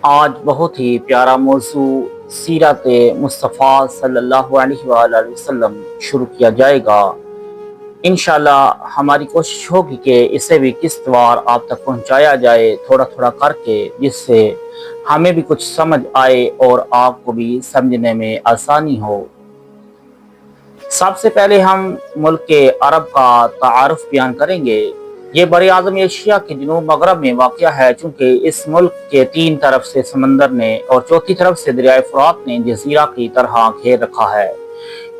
آج بہت ہی پیارا موضوع سیرت مصطفیٰ صلی اللہ علیہ وآلہ وسلم شروع کیا جائے گا۔ انشاءاللہ ہماری کوشش ہوگی کہ اسے بھی قسط وار آپ تک پہنچایا جائے تھوڑا تھوڑا کر کے، جس سے ہمیں بھی کچھ سمجھ آئے اور آپ کو بھی سمجھنے میں آسانی ہو۔ سب سے پہلے ہم ملک عرب کا تعارف بیان کریں گے۔ یہ بر اعظم ایشیا کے جنوب مغرب میں واقع ہے، چونکہ اس ملک کے تین طرف سے سمندر نے اور چوتھی طرف سے دریائے فرات نے جزیرہ کی طرح گھیر رکھا ہے،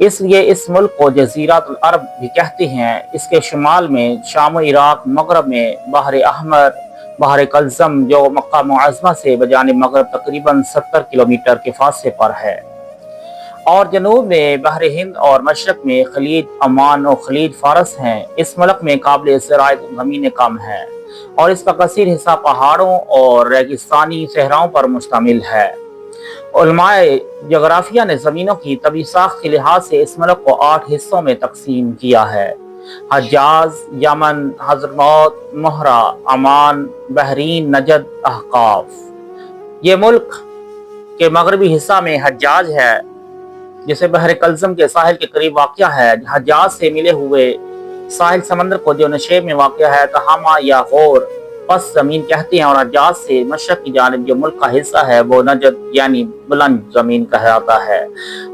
اس لیے اس ملک کو جزیرۃ العرب بھی کہتے ہیں۔ اس کے شمال میں شام و عراق، مغرب میں بحر احمر، بحر کلزم جو مکہ معظمہ سے بجانب مغرب تقریباً 70 کلومیٹر کے فاصلے پر ہے، اور جنوب میں بحر ہند اور مشرق میں خلیج عمان اور خلیج فارس ہیں۔ اس ملک میں قابل زراعت زمینیں کم ہیں اور اس کا کثیر حصہ پہاڑوں اور ریگستانی صحراؤں پر مشتمل ہے۔ علماء جغرافیہ نے زمینوں کی طبی ساخت کے لحاظ سے اس ملک کو 8 حصوں میں تقسیم کیا ہے: حجاز، یمن، حضرموت، مہرہ، عمان، بحرین، نجد، احقاف۔ یہ ملک کے مغربی حصہ میں حجاز ہے، جسے بحر کلزم کے ساحل کے قریب واقع ہے۔ حجاز سے ملے ہوئے ساحل سمندر کو جو نشیب میں واقع ہے تہامہ یا غور پس زمین کہتے ہیں، اور حجاز سے مشرق کی جانب جو ملک کا حصہ ہے وہ نجد یعنی بلند زمین کہلاتا ہے۔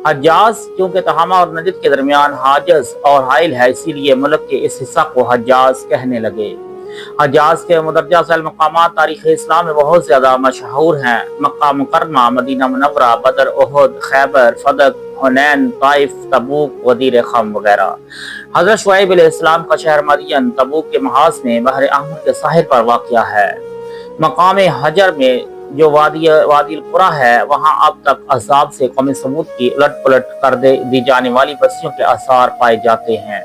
حجاز کیونکہ تہامہ اور نجد کے درمیان حاجز اور حائل ہے، اسی لیے ملک کے اس حصہ کو حجاز کہنے لگے۔ حجاز کے مندرجہ ذیل مقامات تاریخ اسلام میں بہت زیادہ مشہور ہیں: مکہ مکرمہ، مدینہ منورہ، بدر، احد، خیبر، فدق، حنین، طائف، تبوک، غدیر خم وغیرہ۔ حضرت شعیب علیہ السلام کا شہر مدین تبوک کے محاذ میں بحر احمر کے ساحل پر واقع ہے۔ مقام حجر میں جو وادی القرا ہے، وہاں اب تک عذاب سے قوم ثمود کی الٹ پلٹ کر دی جانے والی بستیوں کے آثار پائے جاتے ہیں۔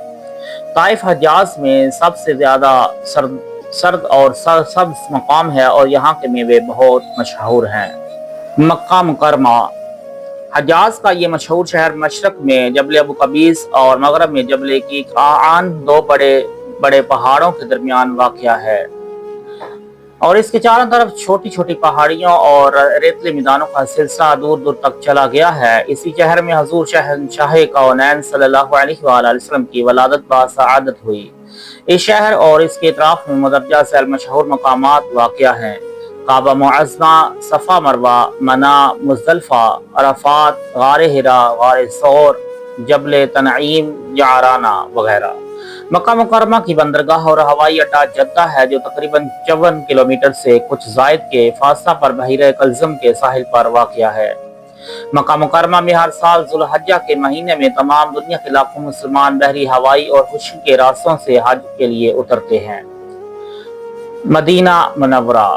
طائف حجاز میں سب سے زیادہ سرد اور سبز مقام ہے اور یہاں کے میوے بہت مشہور ہیں۔ مکہ مکرمہ حجاز کا یہ مشہور شہر مشرق میں جبل ابو قبیس اور مغرب میں جبل قیقعان، دو بڑے بڑے پہاڑوں کے درمیان واقع ہے، اور اس کے چاروں طرف چھوٹی چھوٹی پہاڑیوں اور ریتلے میدانوں کا سلسلہ دور دور تک چلا گیا ہے۔ اسی شہر میں حضور شہنشاہ کونین صلی اللہ علیہ وآلہ وسلم کی ولادت باسعادت ہوئی۔ اس شہر اور اس کے اطراف میں مندرجہ ذیل مشہور مقامات واقع ہیں: کعبہ معظمہ، صفا مروہ، منی، مزدلفہ، عرفات، غار حرا، غار ثور، جبل تنعیم، جعرانہ وغیرہ۔ مکہ مکرمہ کی بندرگاہ اور ہوائی اڈہ جدہ ہے، جو تقریباً 54 کلومیٹر سے کچھ زائد کے فاصلہ پر بحیرہ کلزم کے ساحل پر واقع ہے۔ مکہ مکرمہ میں ہر سال ذو الحجہ کے مہینے میں تمام دنیا کے لاکھوں مسلمان بحری، ہوائی اور خشکی کے راستوں سے حج کے لیے اترتے ہیں۔ مدینہ منورہ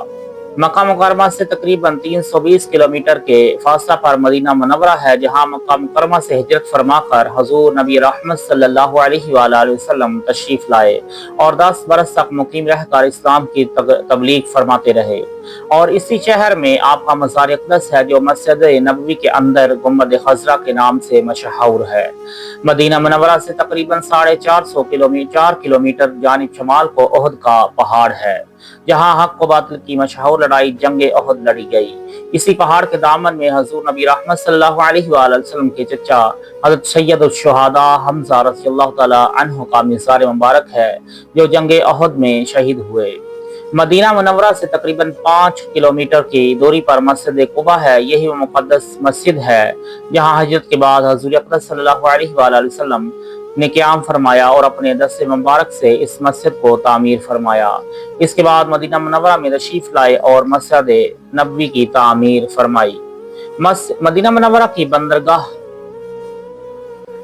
مکہ مکرمہ سے تقریباً 320 کلومیٹر کے فاصلہ پر مدینہ منورہ ہے، جہاں مکہ مکرمہ سے ہجرت فرما کر حضور نبی رحمت صلی اللہ علیہ وآلہ وسلم تشریف لائے اور 10 برس تک مقیم رہ کر اسلام کی تبلیغ فرماتے رہے، اور اسی شہر میں آپ کا مزار اقدس ہے جو مسجد نبوی کے اندر گنبد خضرا کے نام سے مشہور ہے۔ مدینہ منورہ سے تقریباً 4.5 کلومیٹر جانب شمال کو احد کا پہاڑ ہے، جہاں حق و باطل کی مشہور لڑائی جنگ احد لڑی گئی۔ اسی پہاڑ کے دامن میں حضور نبی رحمت صلی اللہ علیہ وآلہ وسلم کے چچا حضرت سید الشہداء حمزہ رضی اللہ تعالی عنہ کا مزار مبارک ہے، جو جنگ احد میں شہید ہوئے۔ مدینہ منورہ سے تقریباً 5 کلومیٹر کی دوری پر مسجد قباء ہے۔ یہی وہ مقدس مسجد ہے جہاں ہجرت کے بعد حضور اقدس صلی اللہ علیہ وآلہ وسلم نے قیام فرمایا اور اپنے دست مبارک سے اس مسجد کو تعمیر فرمایا۔ اس کے بعد مدینہ منورہ میں تشریف لائے اور مسجد نبوی کی تعمیر فرمائی۔ مدینہ منورہ کی بندرگاہ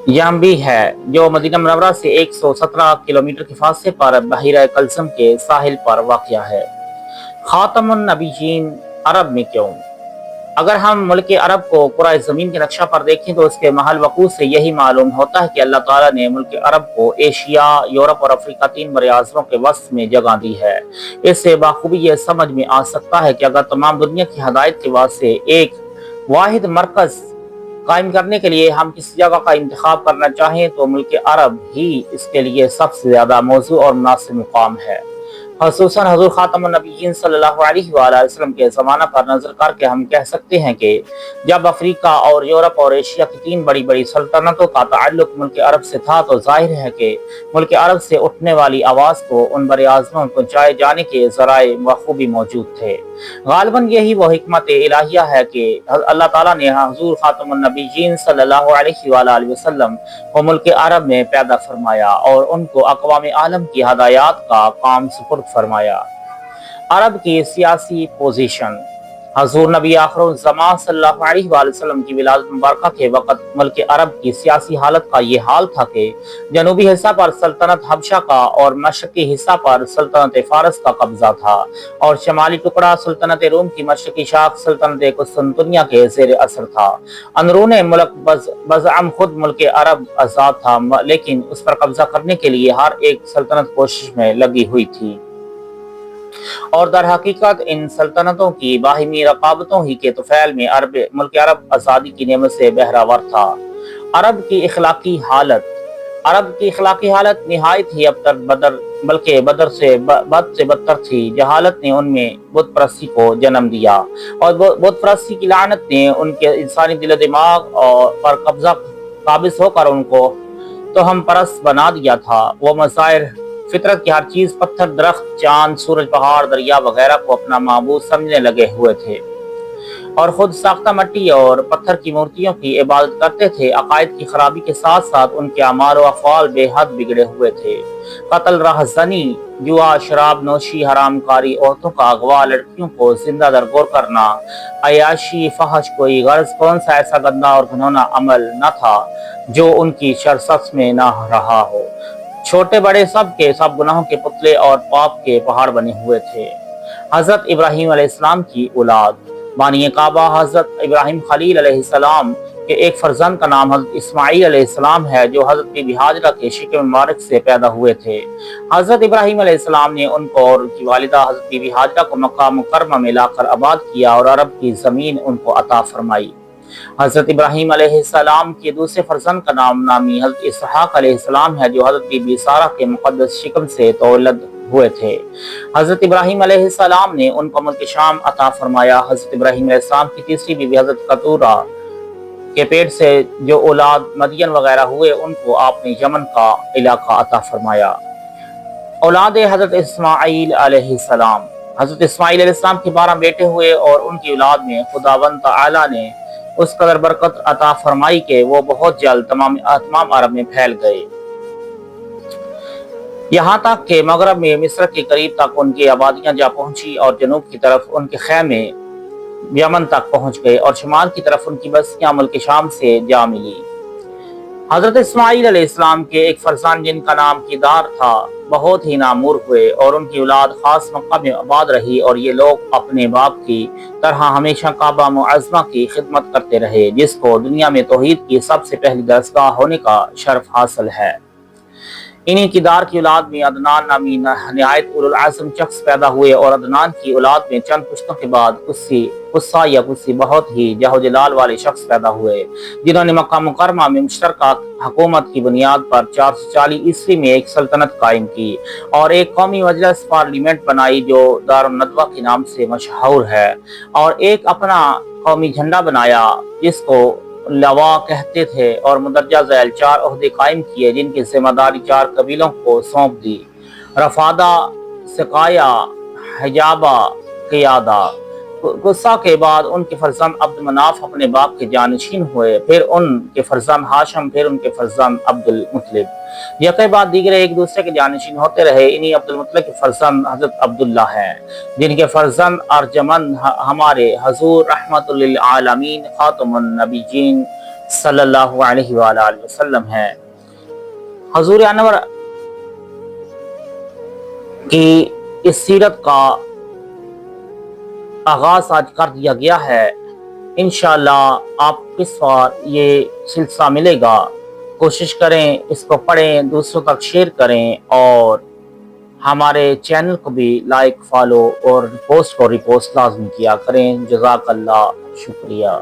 یانبی ہے، جو مدینہ منورہ سے 117 کلومیٹر کے فاصلے پر بحیرہ کلزم کے ساحل پر واقع ہے۔ خاتم النبیین عرب میں کیوں؟ اگر ہم ملک عرب کو کرۂ زمین کے نقشہ پر دیکھیں تو اس کے محل وقوع سے یہی معلوم ہوتا ہے کہ اللہ تعالیٰ نے ملک عرب کو ایشیا، یورپ اور افریقہ 3 بر اعظموں کے وسط میں جگہ دی ہے۔ اس سے بخوبی یہ سمجھ میں آ سکتا ہے کہ اگر تمام دنیا کی ہدایت کے واسطے ایک واحد مرکز قائم کرنے کے لیے ہم کسی جگہ کا انتخاب کرنا چاہیں تو ملک عرب ہی اس کے لیے سب سے زیادہ موزوں اور مناسب مقام ہے۔ خصوصاً حضور خاتم النبیین صلی اللہ علیہ وآلہ وسلم کے زمانہ پر نظر کر کے ہم کہہ سکتے ہیں کہ جب افریقہ اور یورپ اور ایشیا کی تین بڑی بڑی سلطنتوں کا تعلق ملک عرب سے تھا تو ظاہر ہے کہ ملک عرب سے اٹھنے والی آواز کو ان بر اعظموں میں پہنچائے جانے کے ذرائع بخوبی موجود تھے۔ غالباً یہی وہ حکمت الہیہ ہے کہ اللہ تعالیٰ نے حضور خاتم النبیین صلی اللہ علیہ وآلہ وسلم کو ملک عرب میں پیدا فرمایا اور ان کو اقوام عالم کی ہدایات کا کام سپرد فرمایا۔ عرب کی سیاسی پوزیشن۔ حضور نبی آخر الزمان صلی اللہ علیہ وآلہ وسلم کی ولادت مبارکہ کے وقت ملک عرب کی سیاسی حالت کا یہ حال تھا کہ جنوبی حصہ پر سلطنت حبشہ کا اور مشرقی حصہ پر سلطنت فارس کا قبضہ تھا اور شمالی ٹکڑا سلطنت روم کی مشرقی شاخ سلطنت قسطنطنیہ کے زیر اثر تھا۔ اندرون ملک بزعم خود ملک عرب آزاد تھا، لیکن اس پر قبضہ کرنے کے لیے ہر ایک سلطنت کوشش میں لگی ہوئی تھی، اور در حقیقت ان سلطنتوں کی باہمی رقابتوں ہی کے طفیل میں ملک عرب آزادی کی نعمت سے بہرہ تھا۔ عرب کی اخلاقی حالت نہایت ہی ابتر بلکہ بد سے بدتر تھی۔ جہالت نے ان میں بت پرستی کو جنم دیا اور بت پرستی کی لعنت نے ان کے انسانی دل و دماغ پر قابض ہو کر ان کو توہم پرست بنا دیا تھا۔ وہ مظاہر فطرت کی ہر چیز، پتھر، درخت، چاند، سورج، پہاڑ، دریا وغیرہ کو اپنا معبود سمجھنے لگے ہوئے تھے اور خود ساختہ مٹی اور پتھر کی مورتیوں کی عبادت کرتے تھے۔ عقائد کی خرابی کے ساتھ ساتھ ان کے اعمال و افعال بے حد بگڑے ہوئے تھے۔ قتل، رہزنی، جوا، شراب نوشی، حرام کاری، عورتوں کا اغوا، لڑکیوں کو زندہ درگور کرنا، عیاشی، فحش، کوئی غرض کون سا ایسا گندا اور گھنونا عمل نہ تھا جو ان کی شرست میں نہ رہا ہو۔ چھوٹے بڑے سب کے سب گناہوں کے پتلے اور پاپ کے پہاڑ بنے ہوئے تھے۔ حضرت ابراہیم علیہ السلام کی اولاد۔ بانی کعبہ حضرت ابراہیم خلیل علیہ السلام کے ایک فرزند کا نام حضرت اسماعیل علیہ السلام ہے جو حضرت بی بی ہاجرہ کے شکم مبارک سے پیدا ہوئے تھے۔ حضرت ابراہیم علیہ السلام نے ان کو اور ان کی والدہ حضرت بی بی ہاجرہ کو مکہ مکرمہ میں لا کر آباد کیا اور عرب کی زمین ان کو عطا فرمائی۔ حضرت ابراہیم علیہ السلام کے دوسرے فرزند کا نامی حضرت اسحاق علیہ السلام ہے جو حضرت بی بی سارہ کے مقدس شکم سے تولد ہوئے تھے۔ حضرت ابراہیم علیہ السلام نے ان کو ملک شام عطا فرمایا۔ حضرت ابراہیم علیہ السلام کی تیسری بیوی حضرت قطورہ کے پیٹ سے جو اولاد مدین وغیرہ ہوئے ان کو آپ نے یمن کا علاقہ عطا فرمایا۔ اولاد حضرت اسماعیل علیہ السلام۔ حضرت اسماعیل علیہ السلام کے 12 بیٹے ہوئے اور ان کی اولاد میں خداوند تعالی نے اس قدر برکت عطا فرمائی کہ وہ بہت جلد تمام عرب میں پھیل گئے، یہاں تک کہ مغرب میں مصر کے قریب تک ان کی آبادیاں جا پہنچی اور جنوب کی طرف ان کے خیمے یمن تک پہنچ گئے اور شمال کی طرف ان کی بستیاں ملک شام سے جا ملی۔ حضرت اسماعیل علیہ السلام کے ایک فرزند جن کا نام کیدار تھا بہت ہی نامور ہوئے اور ان کی اولاد خاص مکہ میں آباد رہی، اور یہ لوگ اپنے باپ کی طرح ہمیشہ کعبہ معظمہ کی خدمت کرتے رہے جس کو دنیا میں توحید کی سب سے پہلی درسگاہ ہونے کا شرف حاصل ہے۔ انہی کیدار کی اولاد میں عدنان نامی نہایت اولوالعزم شخص پیدا ہوئے اور عدنان کی اولاد میں چند پشتوں کے بعد قصی بہت ہی جہو جلال والے شخص پیدا ہوئے جنہوں نے مکہ مکرمہ میں مشترکہ حکومت کی بنیاد پر 440 عیسوی میں ایک سلطنت قائم کی اور ایک قومی مجلس پارلیمنٹ بنائی جو دارالندوہ کے نام سے مشہور ہے، اور ایک اپنا قومی جھنڈا بنایا جس کو لوا کہتے تھے، اور مندرجہ ذیل 4 عہدے قائم کیے جن کی ذمہ داری 4 قبیلوں کو سونپ دی: رفادہ، سقایا، حجابہ، قیادہ۔ قصہ کے بعد ان کے فرزند عبد مناف اپنے باپ کے جانشین ہوئے، پھر ان کے فرزند ہاشم، پھر ان کے فرزند عبد المطلب، یکے بعد دیگر ایک دوسرے کے جانشین ہوتے رہے۔ انہی عبد المطلب کے فرزند حضرت عبداللہ ہیں جن کے فرزند ارجمند ہمارے حضور رحمت للعالمین خاتم النبیین صلی اللہ علیہ وآلہ وسلم ہیں۔ حضور انور کی اس سیرت کا آغاز آج کر دیا گیا ہے۔ انشاءاللہ آپ کس بار یہ سلسلہ ملے گا، کوشش کریں اس کو پڑھیں، دوسروں تک شیئر کریں اور ہمارے چینل کو بھی لائک، فالو اور پوسٹ کو ریپوسٹ لازمی کیا کریں۔ جزاک اللہ، شکریہ۔